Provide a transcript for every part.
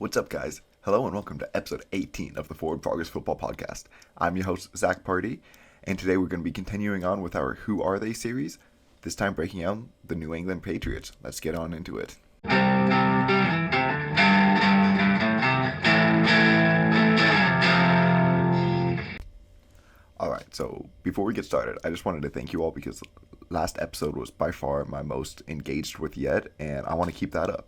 What's up, guys? Hello and welcome to episode 18 of the Forward Progress Football Podcast. I'm your host, Zach Party, and today we're going to be continuing on with our Who Are They series, this time breaking out the New England Patriots. Let's get on into it. Alright, so before we get started, I just wanted to thank you all because last episode was by far my most engaged with yet, and I want to keep that up.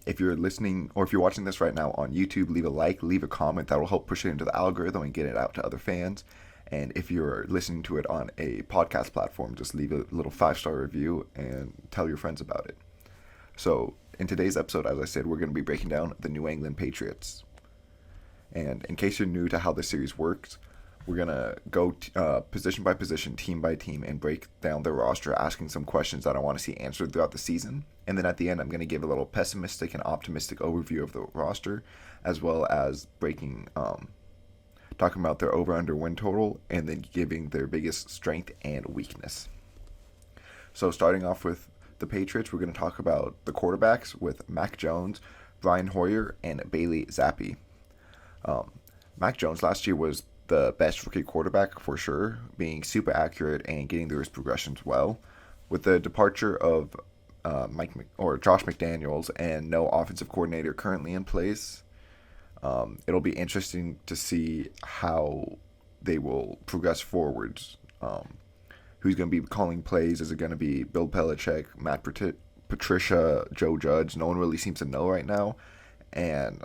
If you're listening or if you're watching this right now on YouTube, leave a like, leave a comment. That will help push it into the algorithm and get it out to other fans. And if you're listening to it on a podcast platform, just leave a little 5-star review and tell your friends about it. So in today's episode, as I said, we're going to be breaking down the New England Patriots. And in case you're new to how this series works, we're going to go position by position, team by team, and break down the roster, asking some questions that I want to see answered throughout the season. And then at the end, I'm going to give a little pessimistic and optimistic overview of the roster, as well as talking about their over-under win total, and then giving their biggest strength and weakness. So starting off with the Patriots, we're going to talk about the quarterbacks with Mac Jones, Brian Hoyer, and Bailey Zappi. Mac Jones last year was the best rookie quarterback for sure, being super accurate and getting through his progressions well. With the departure of Josh McDaniels and no offensive coordinator currently in place, it'll be interesting to see how they will progress forwards. Who's going to be calling plays? Is it going to be Bill Belichick, Matt Patricia, Joe Judge? No one really seems to know right now, and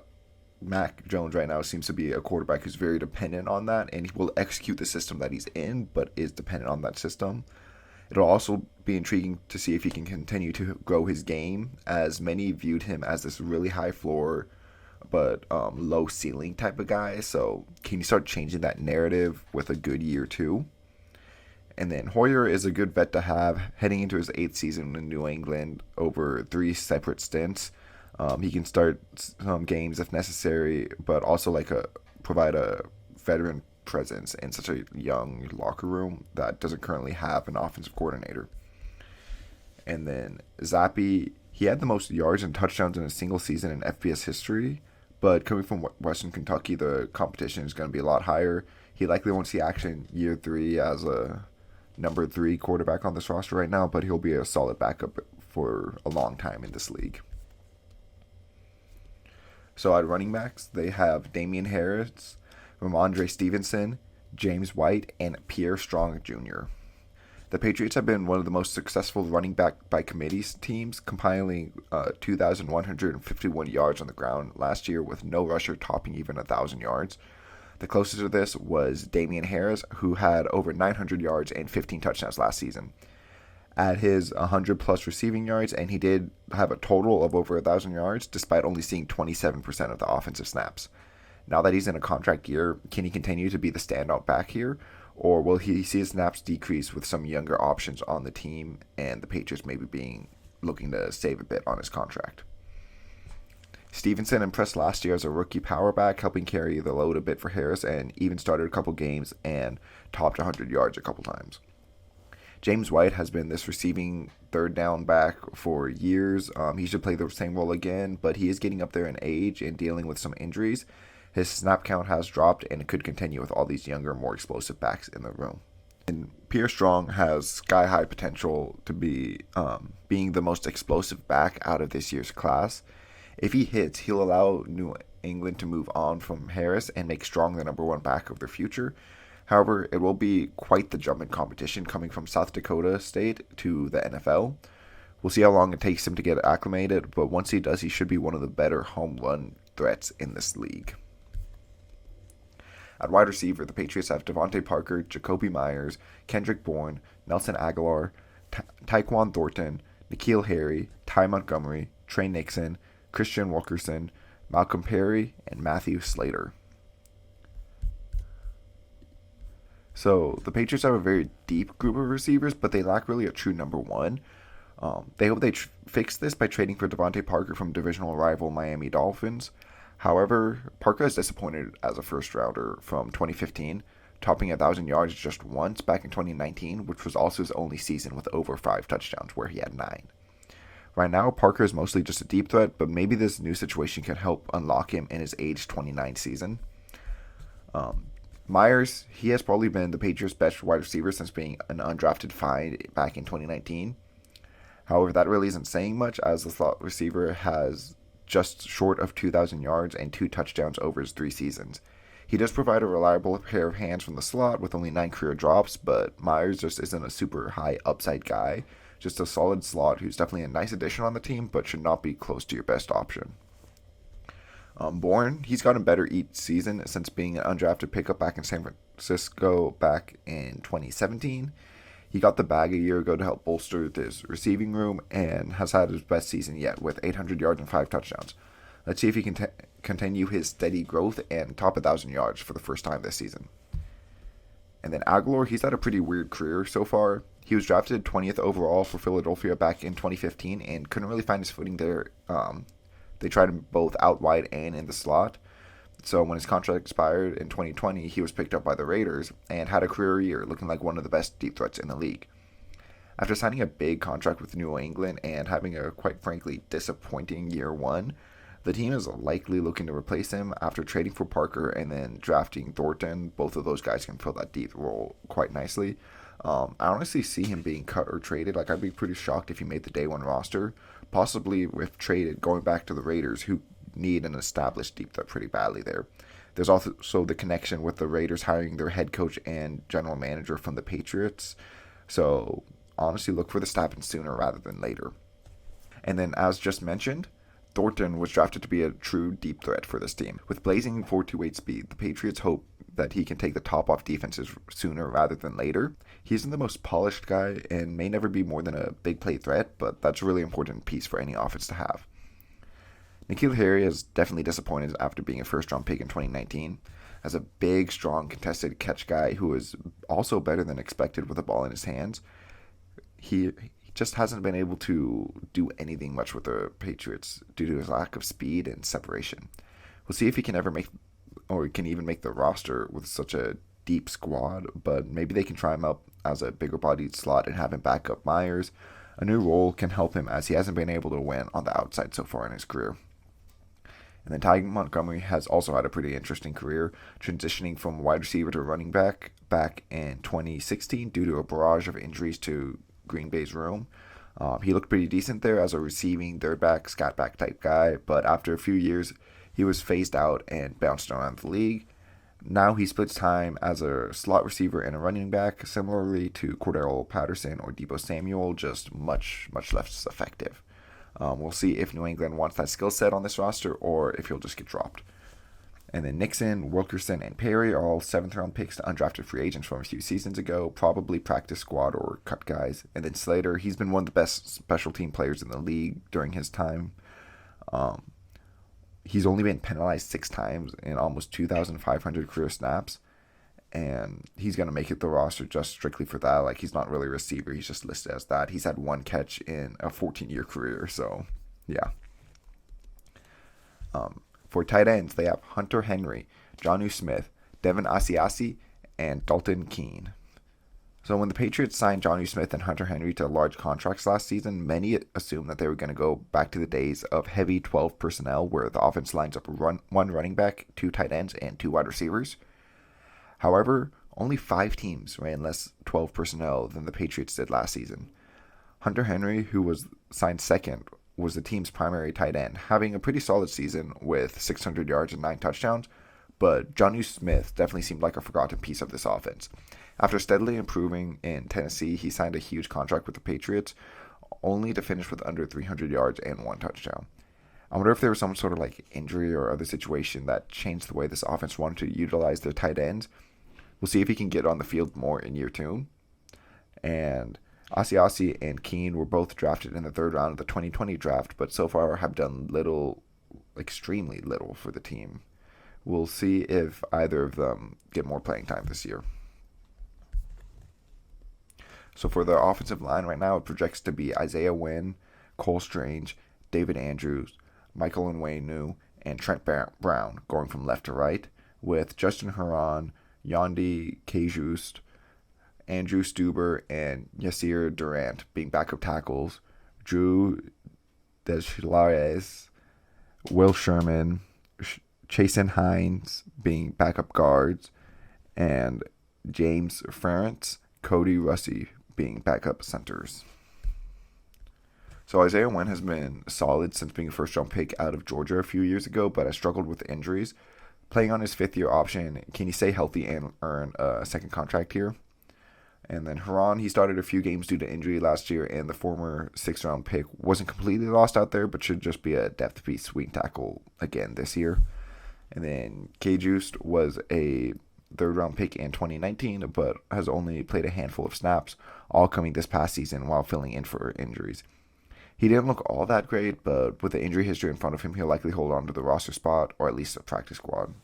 Mac Jones right now seems to be a quarterback who's very dependent on that, and he will execute the system that he's in, but is dependent on that system. It'll also be intriguing to see if he can continue to grow his game, as many viewed him as this really high floor but low ceiling type of guy. So can you start changing that narrative with a good year too? And then Hoyer is a good vet to have heading into his 8th season in New England over 3 separate stints. He can start some games if necessary, but also provide a veteran presence in such a young locker room that doesn't currently have an offensive coordinator. And then Zappi, he had the most yards and touchdowns in a single season in FBS history, but coming from Western Kentucky, the competition is going to be a lot higher. He likely won't see action year 3 as a number 3 quarterback on this roster right now, but he'll be a solid backup for a long time in this league. So at running backs, they have Damian Harris, Ramondre Stevenson, James White, and Pierre Strong Jr. The Patriots have been one of the most successful running back by committee teams, compiling 2,151 yards on the ground last year with no rusher topping even 1,000 yards. The closest to this was Damian Harris, who had over 900 yards and 15 touchdowns last season. At his 100-plus receiving yards, and he did have a total of over 1,000 yards, despite only seeing 27% of the offensive snaps. Now that he's in a contract year, can he continue to be the standout back here, or will he see his snaps decrease with some younger options on the team, and the Patriots maybe looking to save a bit on his contract? Stevenson impressed last year as a rookie power back, helping carry the load a bit for Harris, and even started a couple games and topped 100 yards a couple times. James White has been this receiving third down back for years. He should play the same role again, but he is getting up there in age and dealing with some injuries. His snap count has dropped, and it could continue with all these younger, more explosive backs in the room. And Pierre Strong has sky-high potential to be being the most explosive back out of this year's class. If he hits, he'll allow New England to move on from Harris and make Strong the number 1 back of their future. However, it will be quite the jump in competition coming from South Dakota State to the NFL. We'll see how long it takes him to get acclimated, but once he does, he should be one of the better home run threats in this league. At wide receiver, the Patriots have Devontae Parker, Jacoby Myers, Kendrick Bourne, Nelson Aguilar, Tyquan Thornton, N'Keal Harry, Ty Montgomery, Trey Nixon, Christian Wilkerson, Malcolm Perry, and Matthew Slater. So the Patriots have a very deep group of receivers, but they lack really a true number 1. They hope they fix this by trading for Devontae Parker from divisional rival Miami Dolphins. However, Parker has disappointed as a first-rounder from 2015, topping 1,000 yards just once back in 2019, which was also his only season with over 5 touchdowns, where he had 9. Right now, Parker is mostly just a deep threat, but maybe this new situation can help unlock him in his age 29 season. Um, Myers, he has probably been the Patriots' best wide receiver since being an undrafted find back in 2019. However, that really isn't saying much, as the slot receiver has just short of 2,000 yards and 2 touchdowns over his 3 seasons. He does provide a reliable pair of hands from the slot with only 9 career drops, but Myers just isn't a super high upside guy. Just a solid slot who's definitely a nice addition on the team, but should not be close to your best option. Bourne, he's gotten better each season since being an undrafted pickup back in San Francisco back in 2017. He got the bag a year ago to help bolster this receiving room and has had his best season yet with 800 yards and 5 touchdowns. Let's see if he can continue his steady growth and top 1,000 yards for the first time this season. And then Aguilar, he's had a pretty weird career so far. He was drafted 20th overall for Philadelphia back in 2015 and couldn't really find his footing there. They tried him both out wide and in the slot. So when his contract expired in 2020, he was picked up by the Raiders and had a career year, looking like one of the best deep threats in the league. After signing a big contract with New England and having a quite frankly disappointing year one, the team is likely looking to replace him after trading for Parker and then drafting Thornton. Both of those guys can fill that deep role quite nicely. I honestly see him being cut or traded. Like, I'd be pretty shocked if he made the day one roster. Possibly if traded, going back to the Raiders, who need an established deep threat pretty badly there. There's also the connection with the Raiders hiring their head coach and general manager from the Patriots. So honestly, look for this to happen sooner rather than later. And then, as just mentioned, Thornton was drafted to be a true deep threat for this team. With blazing 4.28 speed, the Patriots hope that he can take the top off defenses sooner rather than later. He isn't the most polished guy and may never be more than a big play threat, but that's a really important piece for any offense to have. N'Keal Harry has definitely disappointed after being a first-round pick in 2019. As a big, strong, contested catch guy who is also better than expected with the ball in his hands, he just hasn't been able to do anything much with the Patriots due to his lack of speed and separation. We'll see if he can ever make, or can even make the roster with such a deep squad, but maybe they can try him out as a bigger bodied slot and have him back up Myers. A new role can help him as he hasn't been able to win on the outside so far in his career. And then Ty Montgomery has also had a pretty interesting career, transitioning from wide receiver to running back in 2016 due to a barrage of injuries to Green Bay's room. He looked pretty decent there as a receiving third back, scat back type guy, but after a few years, he was phased out and bounced around the league. Now he splits time as a slot receiver and a running back, similarly to Cordell Patterson or Deebo Samuel, just much less effective. We'll see if New England wants that skill set on this roster or if he'll just get dropped. And then Nixon, Wilkerson, and Perry are all 7th-round picks to undrafted free agents from a few seasons ago, probably practice squad or cut guys. And then Slater, he's been one of the best special team players in the league during his time. He's only been penalized 6 times in almost 2,500 career snaps. And he's going to make it the roster just strictly for that. Like, he's not really a receiver. He's just listed as that. He's had 1 catch in a 14-year career. So, yeah. For tight ends, they have Hunter Henry, Jonnu Smith, Devin Asiasi, and Dalton Keene. So when the Patriots signed Jonnu Smith and Hunter Henry to large contracts last season, many assumed that they were going to go back to the days of heavy 12 personnel where the offense lines up 1 running back, 2 tight ends, and 2 wide receivers. However, only 5 teams ran less 12 personnel than the Patriots did last season. Hunter Henry, who was signed second, was the team's primary tight end, having a pretty solid season with 600 yards and 9 touchdowns, but Jonnu Smith definitely seemed like a forgotten piece of this offense. After steadily improving in Tennessee, he signed a huge contract with the Patriots, only to finish with under 300 yards and 1 touchdown. I wonder if there was some sort of like injury or other situation that changed the way this offense wanted to utilize their tight ends. We'll see if he can get on the field more in year 2. And Asiasi and Keene were both drafted in the 3rd round of the 2020 draft, but so far have done little, extremely little for the team. We'll see if either of them get more playing time this year. So for the offensive line right now, it projects to be Isaiah Wynn, Cole Strange, David Andrews, Michael Onwenu, and Trent Brown going from left to right, with Justin Herron, Yandi Kajust, Andrew Stuber, and Yasir Durant being backup tackles, Drew Deslares, Will Sherman, Chasen Hines being backup guards, and James Ferentz, Cody Russi being backup centers. So Isaiah Wynn has been solid since being a first-round pick out of Georgia a few years ago, but has struggled with injuries. Playing on his fifth-year option, can he stay healthy and earn a second contract here? And then Haran, he started a few games due to injury last year, and the former sixth-round pick wasn't completely lost out there, but should just be a depth piece swing tackle again this year. And then K-Juiced was a third-round pick in 2019, but has only played a handful of snaps, all coming this past season while filling in for injuries. He didn't look all that great, but with the injury history in front of him, he'll likely hold on to the roster spot or at least a practice squad.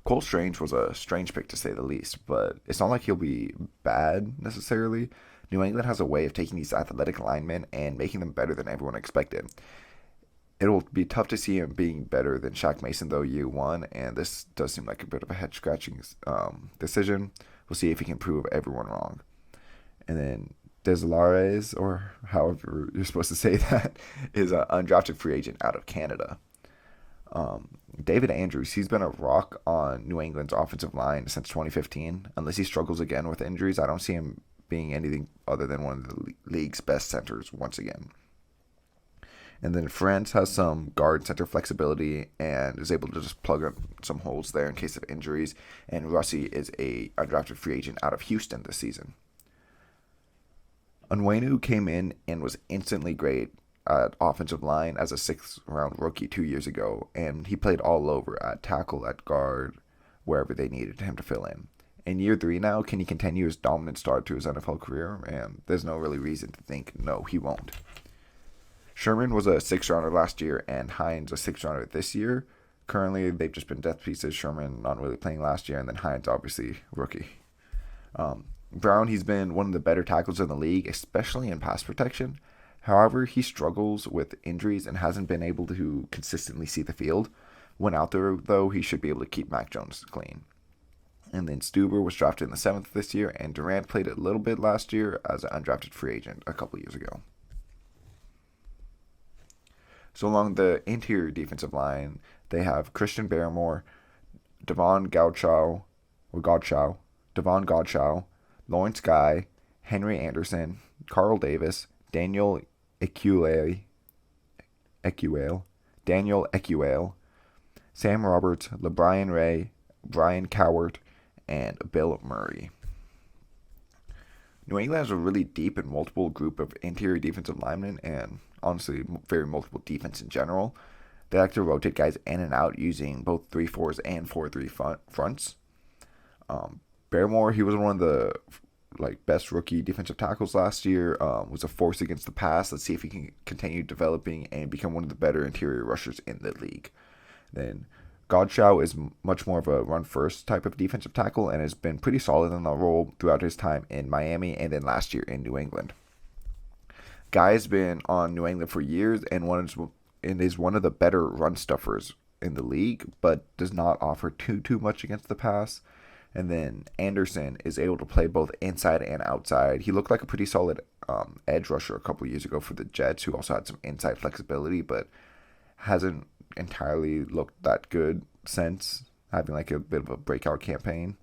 Cole Strange was a strange pick to say the least, but it's not like he'll be bad necessarily. New England has a way of taking these athletic linemen and making them better than everyone expected. It'll be tough to see him being better than Shaq Mason, though, year one, and this does seem like a bit of a head-scratching decision. We'll see if he can prove everyone wrong. And then Deslares, or however you're supposed to say that, is an undrafted free agent out of Canada. David Andrews, he's been a rock on New England's offensive line since 2015. Unless he struggles again with injuries, I don't see him being anything other than one of the league's best centers once again. And then France has some guard center flexibility and is able to just plug up some holes there in case of injuries. And Russi is a undrafted free agent out of Houston this season. Onwenu came in and was instantly great at offensive line as a sixth-round rookie 2 years ago, and he played all over at tackle, at guard, wherever they needed him to fill in. In year 3 now, can he continue his dominant start to his NFL career? And there's no really reason to think no, he won't. Sherman was a sixth-rounder last year, and Hines a sixth-rounder this year. Currently, they've just been depth pieces. Sherman not really playing last year, and then Hines obviously rookie. Brown, he's been one of the better tackles in the league, especially in pass protection. However, he struggles with injuries and hasn't been able to consistently see the field. When out there, though, he should be able to keep Mac Jones clean. And then Stuber was drafted in the 7th this year, and Durant played a little bit last year as an undrafted free agent a couple years ago. So along the interior defensive line, they have Christian Barrymore, Devon Godchow, Lawrence Guy, Henry Anderson, Carl Davis, Daniel Equale, Sam Roberts, LeBrian Ray, Brian Cowart, and Bill Murray. New England has a really deep and multiple group of interior defensive linemen and honestly very multiple defense in general. They like to rotate guys in and out using both 3-4s and 4-3 fronts. Barrymore, he was one of the best rookie defensive tackles last year. Was a force against the pass. Let's see if he can continue developing and become one of the better interior rushers in the league. Then Godchow is much more of a run-first type of defensive tackle and has been pretty solid in the role throughout his time in Miami and then last year in New England. Guy has been on New England for years and is one of the better run stuffers in the league, but does not offer too much against the pass. And then Anderson is able to play both inside and outside. He looked like a pretty solid edge rusher a couple years ago for the Jets, who also had some inside flexibility, but hasn't entirely looked that good since having a bit of a breakout campaign.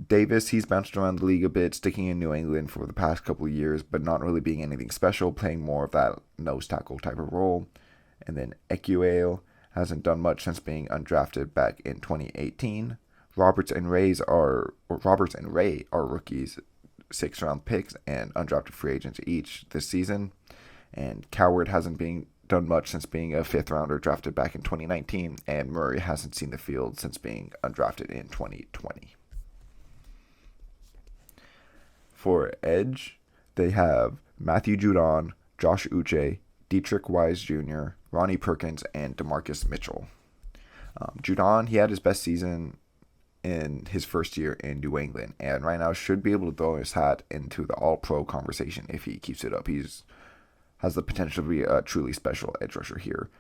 Davis, he's bounced around the league a bit, sticking in New England for the past couple of years, but not really being anything special, playing more of that nose tackle type of role. And then Equale hasn't done much since being undrafted back in 2018. Roberts and Ray are rookies, 6th-round picks and undrafted free agents each this season. And Coward hasn't done much since being a 5th-rounder drafted back in 2019, and Murray hasn't seen the field since being undrafted in 2020. For edge, they have Matthew Judon, Josh Uche, Dietrich Wise Jr., Ronnie Perkins, and DeMarcus Mitchell. Judon, he had his best season in his first year in New England, and right now should be able to throw his hat into the all-pro conversation if he keeps it up. Has the potential to be a truly special edge rusher here.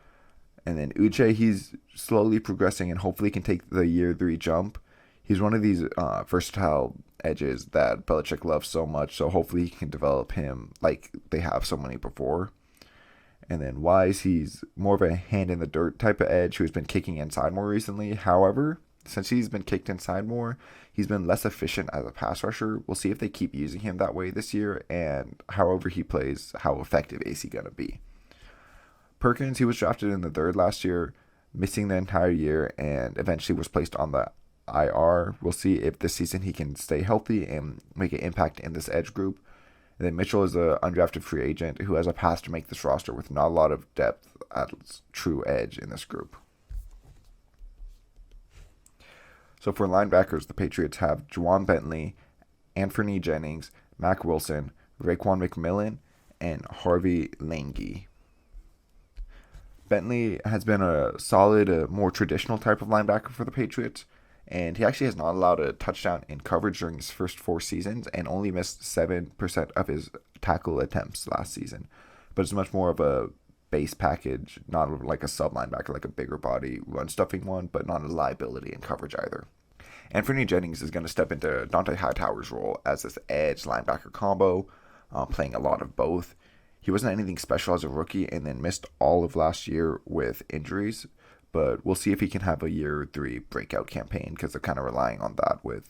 And then Uche, he's slowly progressing and hopefully can take the year 3 jump. He's one of these versatile edges that Belichick loves so much, so hopefully he can develop him like they have so many before. And then Wise, he's more of a hand in the dirt type of edge who's been kicking inside more recently. However, since he's been kicked inside more, he's been less efficient as a pass rusher. We'll see if they keep using him that way this year, and however he plays, how effective is he going to be. Perkins, he was drafted in the third last year, missing the entire year, and eventually was placed on the IR. We'll see if this season he can stay healthy and make an impact in this edge group. And then Mitchell is an undrafted free agent who has a path to make this roster with not a lot of depth at true edge in this group. So for linebackers, the Patriots have Juwan Bentley, Anthony Jennings, Mac Wilson, Raekwon McMillan, and Harvey Lange. Bentley has been a solid, more traditional type of linebacker for the Patriots, and he actually has not allowed a touchdown in coverage during his first 4 seasons and only missed 7% of his tackle attempts last season. But it's much more of a base package, not like a sub linebacker, like a bigger body run stuffing one, but not a liability in coverage either. Anthony Jennings is going to step into Dante Hightower's role as this edge linebacker combo, playing a lot of both. He wasn't anything special as a rookie and then missed all of last year with injuries, but we'll see if he can have a year 3 breakout campaign because they're kind of relying on that with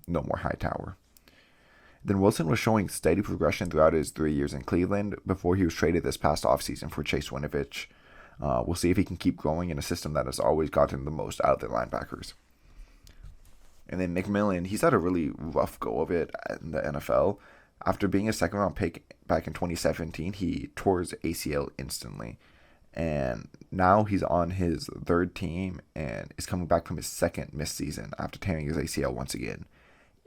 no more Hightower. Then Wilson was showing steady progression throughout his 3 years in Cleveland before he was traded this past offseason for Chase Winovich. We'll see if he can keep growing in a system that has always gotten the most out of their linebackers. And then McMillan, he's had a really rough go of it in the NFL. After being a second-round pick back in 2017, he tore his ACL instantly. And now he's on his 3rd team and is coming back from his 2nd missed season after tearing his ACL once again.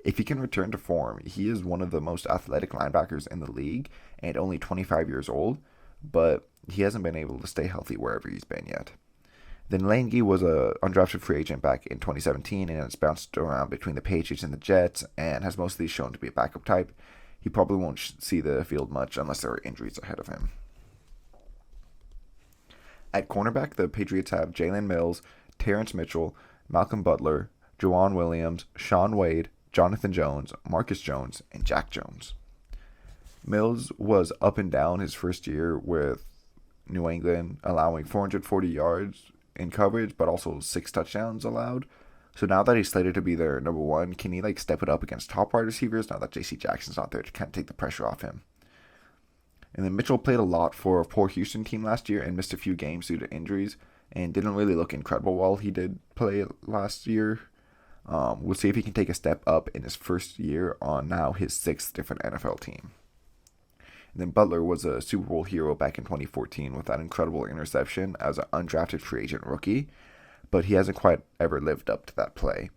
If he can return to form, he is one of the most athletic linebackers in the league and only 25 years old, but he hasn't been able to stay healthy wherever he's been yet. Then Lange was a undrafted free agent back in 2017 and has bounced around between the Patriots and the Jets and has mostly shown to be a backup type. He probably won't see the field much unless there are injuries ahead of him. At cornerback, the Patriots have Jalen Mills, Terrence Mitchell, Malcolm Butler, Juwan Williams, Sean Wade, Jonathan Jones, Marcus Jones, and Jack Jones. Mills was up and down his first year with New England, allowing 440 yards in coverage, but also 6 touchdowns allowed. So now that he's slated to be their number 1, can he step it up against top wide receivers now that J.C. Jackson's not there to kind of take the pressure off him? And then Mitchell played a lot for a poor Houston team last year and missed a few games due to injuries and didn't really look incredible while he did play last year. We'll see if he can take a step up in his first year on now his 6th different NFL team. And then Butler was a Super Bowl hero back in 2014 with that incredible interception as an undrafted free agent rookie, but he hasn't quite ever lived up to that play.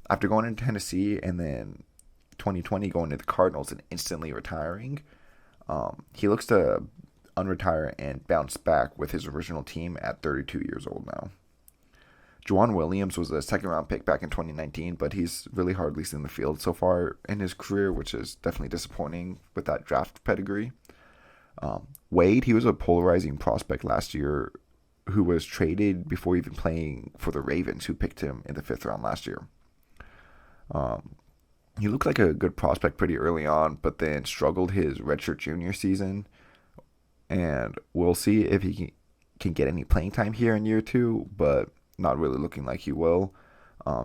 After going into Tennessee and then 2020 going to the Cardinals and instantly retiring, he looks to unretire and bounce back with his original team at 32 years old now. Juwan Williams was a 2nd-round pick back in 2019, but he's really hardly seen the field so far in his career, which is definitely disappointing with that draft pedigree. Wade, he was a polarizing prospect last year who was traded before even playing for the Ravens, who picked him in the 5th round last year. He looked like a good prospect pretty early on, but then struggled his redshirt junior season. And we'll see if he can get any playing time here in year 2, but not really looking like he will.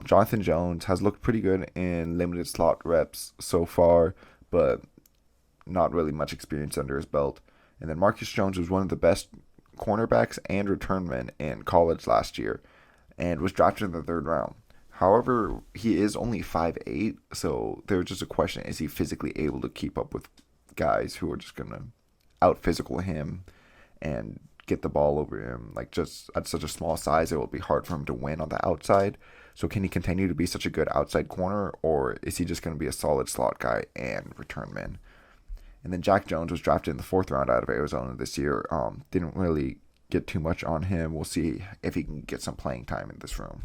Jonathan Jones has looked pretty good in limited slot reps so far, but not really much experience under his belt. And then Marcus Jones was one of the best cornerbacks and return men in college last year and was drafted in the 3rd round. However, he is only 5'8", so there's just a question, is he physically able to keep up with guys who are just going to out-physical him and get the ball over him? Just at such a small size, it will be hard for him to win on the outside. So can he continue to be such a good outside corner, or is he just going to be a solid slot guy and return man? And then Jack Jones was drafted in the 4th round out of Arizona this year. Didn't really get too much on him. We'll see if he can get some playing time in this room.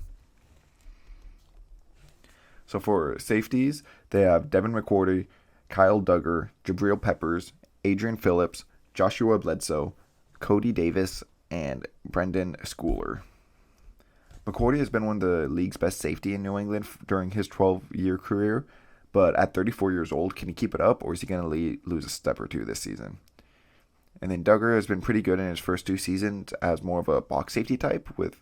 So for safeties, they have Devin McCourty, Kyle Duggar, Jabril Peppers, Adrian Phillips, Joshua Bledsoe, Cody Davis, and Brendan Schooler. McCourty has been one of the league's best safety in New England during his 12-year career, but at 34 years old, can he keep it up, or is he going to lose a step or two this season? And then Duggar has been pretty good in his first 2 seasons as more of a box safety type, with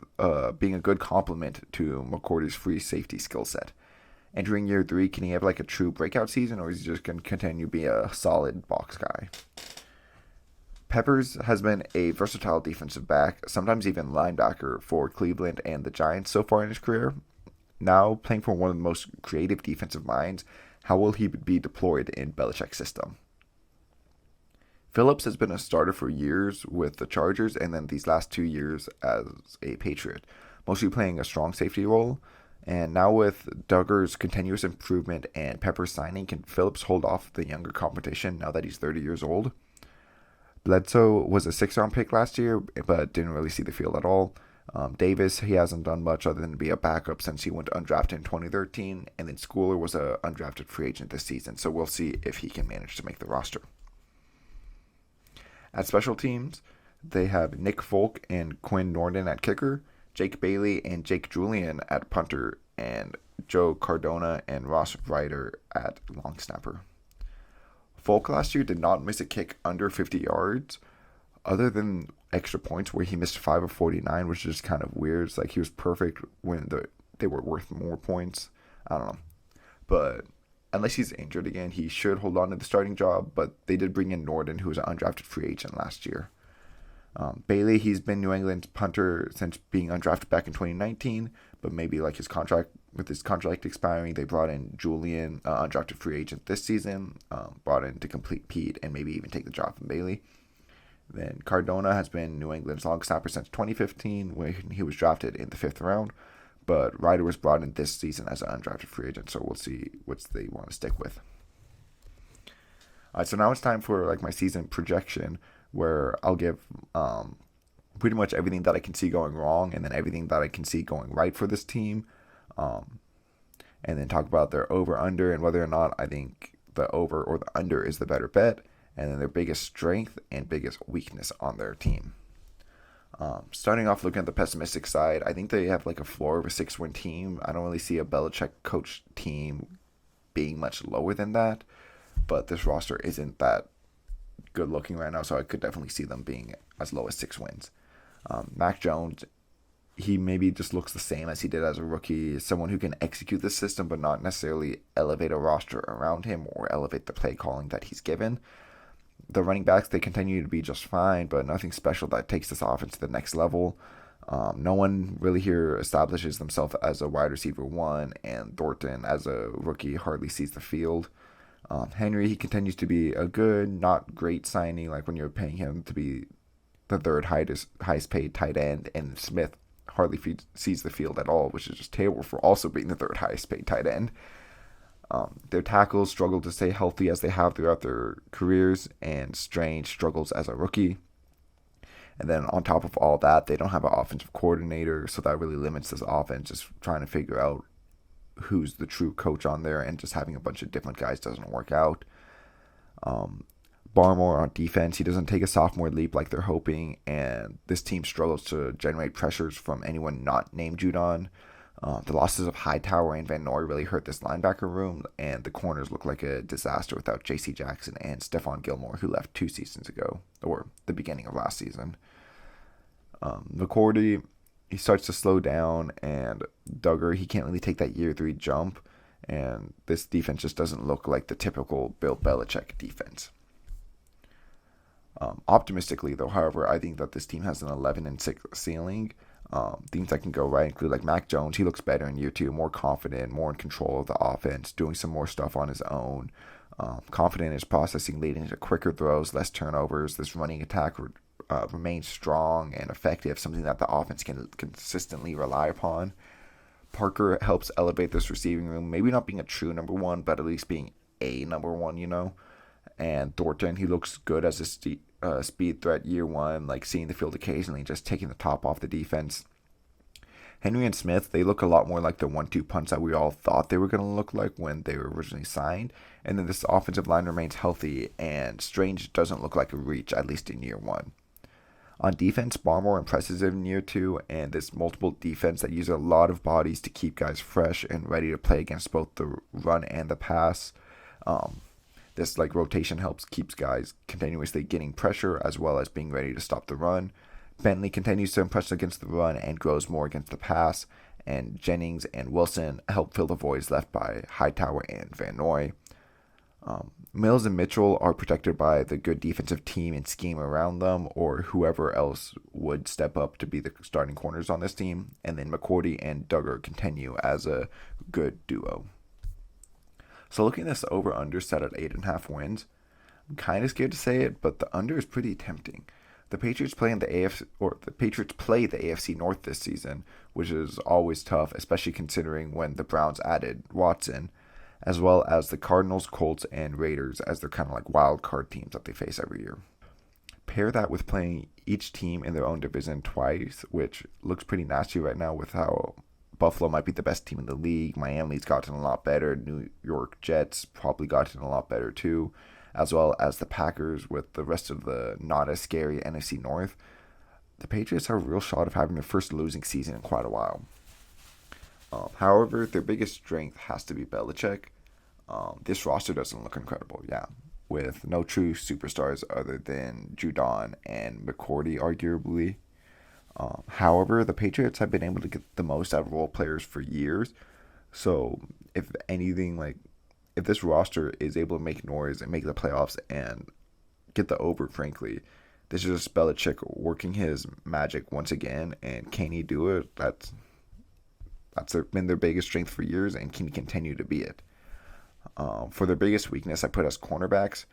being a good complement to McCourty's free safety skill set. Entering year 3, can he have like a true breakout season, or is he just going to continue to be a solid box guy? Peppers has been a versatile defensive back, sometimes even linebacker for Cleveland and the Giants so far in his career. Now playing for one of the most creative defensive minds, how will he be deployed in Belichick's system? Phillips has been a starter for years with the Chargers and then these last 2 years as a Patriot, mostly playing a strong safety role. And now with Duggar's continuous improvement and Pepper's signing, can Phillips hold off the younger competition now that he's 30 years old? Bledsoe was a 6th-round pick last year, but didn't really see the field at all. Davis, he hasn't done much other than be a backup since he went undrafted in 2013. And then Schooler was an undrafted free agent this season, so we'll see if he can manage to make the roster. At special teams, they have Nick Folk and Quinn Nordin at kicker, Jake Bailey and Jake Julian at punter, and Joe Cardona and Ross Ryder at long snapper. Folk last year did not miss a kick under 50 yards, other than extra points where he missed 5 of 49, which is kind of weird. It's like he was perfect when they were worth more points. I don't know. But unless he's injured again, he should hold on to the starting job, but they did bring in Norden, who was an undrafted free agent last year. Bailey, he's been New England's punter since being undrafted back in 2019, but maybe like his contract expiring, they brought in Julian, undrafted free agent this season, brought in to complete Pete and maybe even take the job from Bailey. Then Cardona has been New England's long snapper since 2015 when he was drafted in the 5th round, but Ryder was brought in this season as an undrafted free agent, so we'll see what they want to stick with. All right, so now it's time for like my season projection, where I'll give pretty much everything that I can see going wrong and then everything that I can see going right for this team, and then talk about their over-under and whether or not I think the over or the under is the better bet, and then their biggest strength and biggest weakness on their team. Starting off looking at the pessimistic side, I think they have like a floor of a 6-win team. I don't really see a Belichick coach team being much lower than that, but this roster isn't that good looking right now, so I could definitely see them being as low as 6 wins. Mac Jones, he maybe just looks the same as he did as a rookie, someone who can execute the system but not necessarily elevate a roster around him or elevate the play calling that he's given. The running backs, they continue to be just fine, but nothing special that takes this offense to the next level. No one really here establishes themselves as a wide receiver 1, and Thornton, as a rookie, hardly sees the field. Henry, he continues to be a good, not great signing, like when you're paying him to be the 3rd highest paid tight end, and Smith hardly sees the field at all, which is just terrible for also being the 3rd highest paid tight end. Their tackles struggle to stay healthy as they have throughout their careers, and Strange struggles as a rookie. And then on top of all that, they don't have an offensive coordinator, so that really limits this offense, just trying to figure out who's the true coach on there, and just having a bunch of different guys doesn't work out. Barmore on defense, he doesn't take a sophomore leap like they're hoping, and this team struggles to generate pressures from anyone not named Judon. The losses of Hightower and Van Noy really hurt this linebacker room, and the corners look like a disaster without J.C. Jackson and Stephon Gilmore, who left 2 seasons ago, or the beginning of last season. McCourty, he starts to slow down, and Duggar, he can't really take that year 3 jump, and this defense just doesn't look like the typical Bill Belichick defense. Optimistically, though, however, I think that this team has an 11-6 ceiling. Things that can go right include like Mac Jones. He looks better in year 2, more confident, more in control of the offense, doing some more stuff on his own. Confident in his processing, leading to quicker throws, less turnovers. This running attack remains strong and effective, something that the offense can consistently rely upon. Parker helps elevate this receiving room, maybe not being a true number 1, but at least being a number 1, you know. And Thornton, he looks good as a speed threat year 1, like seeing the field occasionally, just taking the top off the defense. Henry and Smith, they look a lot more like the 1-2 punch that we all thought they were going to look like when they were originally signed. And then this offensive line remains healthy, and Strange doesn't look like a reach, at least in year 1. On defense, Barmore impresses in year 2, and this multiple defense that uses a lot of bodies to keep guys fresh and ready to play against both the run and the pass. This rotation keeps guys continuously getting pressure as well as being ready to stop the run. Bentley continues to impress against the run and grows more against the pass, and Jennings and Wilson help fill the voids left by Hightower and Van Noy. Mills and Mitchell are protected by the good defensive team and scheme around them, or whoever else would step up to be the starting corners on this team. And then McCourty and Duggar continue as a good duo. So looking at this over-under set at 8.5 wins, I'm kind of scared to say it, but the under is pretty tempting. The Patriots play the AFC North this season, which is always tough, especially considering when the Browns added Watson, as well as the Cardinals, Colts, and Raiders as their kind of wild card teams that they face every year. Pair that with playing each team in their own division twice, which looks pretty nasty right now with how Buffalo might be the best team in the league. Miami's gotten a lot better. New York Jets probably gotten a lot better too, as well as the Packers with the rest of the not as scary NFC North. The Patriots have a real shot of having their first losing season in quite a while. However, their biggest strength has to be Belichick. This roster doesn't look incredible, with no true superstars other than Judon and McCourty, arguably. However, the Patriots have been able to get the most out of role players for years. So, if anything, if this roster is able to make noise and make the playoffs and get the over, frankly, this is just Belichick working his magic once again. And can he do it? That's been their biggest strength for years, and can continue to be it. For their biggest weakness, I put as cornerbacks.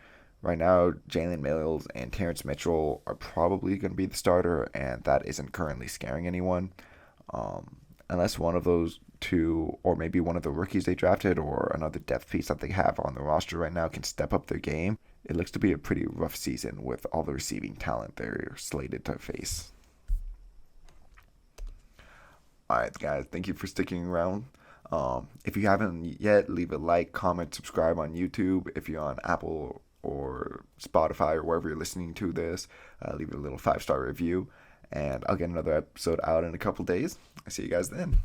Right now, Jalen Mills and Terrence Mitchell are probably going to be the starter, and that isn't currently scaring anyone. Unless one of those two, or maybe one of the rookies they drafted, or another depth piece that they have on the roster right now can step up their game, it looks to be a pretty rough season with all the receiving talent they're slated to face. Alright, guys, thank you for sticking around. If you haven't yet, leave a like, comment, subscribe on YouTube. If you're on Apple or Spotify or wherever you're listening to this, leave a little 5-star review. And I'll get another episode out in a couple days. I'll see you guys then.